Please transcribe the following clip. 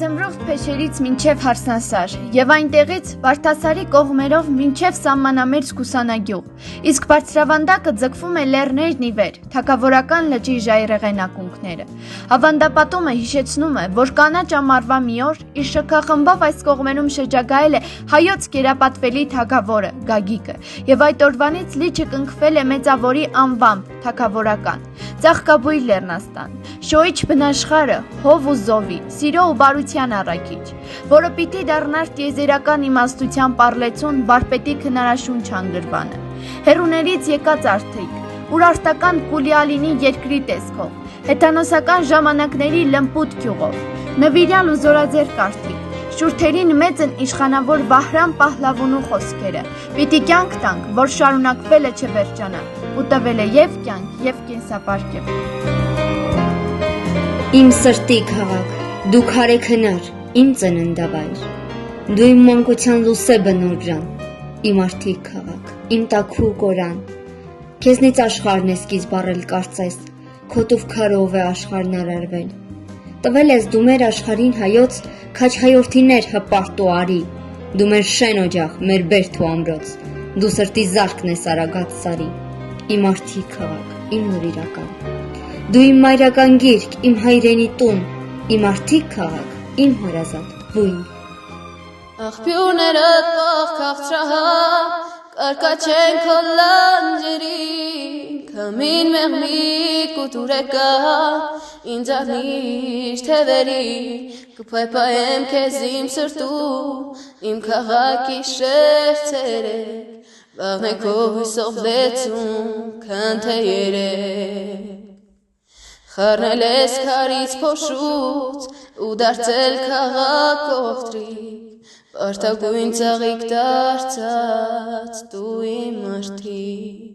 Արզմրուղ փեշերից մինչև Հարսնասար և այնտեղից Վարդասարի կողմերով մինչև Սամմանամերձ Կուսանագյուղ, իսկ բարձրավանդակը ձգվում է լեռներն ի վեր, թագավորական լճի ժայռերեն ակունքները։ Ավանդապատումը հիշեցնում է, որ կանաչ ամառվա մի օր իր շքախմբով այս կողմերում շրջագայել է հայոց կերապատվելի թագավորը Գագիկը, և այդ օրվանից լիճը կնքվել է մեծավորի անվամբ թագավորական, ծաղկաբույլ Լեռնաստան, շոյիչ բնաշխարը, հով ու զովի, սիրո ու բարության առաքիչ, որը պիտի դառնար տիեզերական իմաստության պառլեցուն վարպետի քնարաշունչ հանգրվանը, հեռուներից եկած արդիկ, ուրարտական Կուլիալինի երկրի տեսքով, հեթանոսական ժամանակների լմպուտ գյուղով, նվիրյալ ու զորաձեր կարթիկ, շուրթերին մեծն իշխանավոր Վահրամ Պահլավոնու խոսքերը, պիտի կյանք տանք, որ շարունակվելը չվերջանա, ու տվել է և կյանք, և կենսապարգև։ Իմ սրտի քաղաք, դու քարեք հնար, իմ ծննդավայր, դու իմ մանկության լուսե բնորրան, իմ արդիկ քաղաք, իմ տաքու կորան, քեզնից աշխարհն է սկիզբ առել կարծես, քոտով քարով է աշխարհն արարվել, տվել ես դու մեր աշխարհին հայոց քաչհայորդիներ հպարտ ու արի, դու մեր շեն օջախ, մեր բերդ ու ամրոց, դու սրտի զարկն ես արագած սարի, իմ արդիկ քաղաք, իմ նորիրական, դու իմ մայրական գիրք, իմ հայրենի տուն, իմ արդիկ քաղաք, իմ հարազատ բույն։ Աղբյուրներդ պաղ քաղցրահա, կարկաչեն քո լանջերին, քամին մեղմիկ ու տուրեկա, ինձ ալիր թևերի, կպայպայեմ քեզ իմ սրտում, իմ քաղաքի շերցերեք, վաղն է քո հույսով լեցում, քան թե երեք։ Խառնել ես քարից փոշուց ու դարձել քաղաք ողտրիկ, Վարդագույն ծաղիկ դարձած դու իմ արդիկ։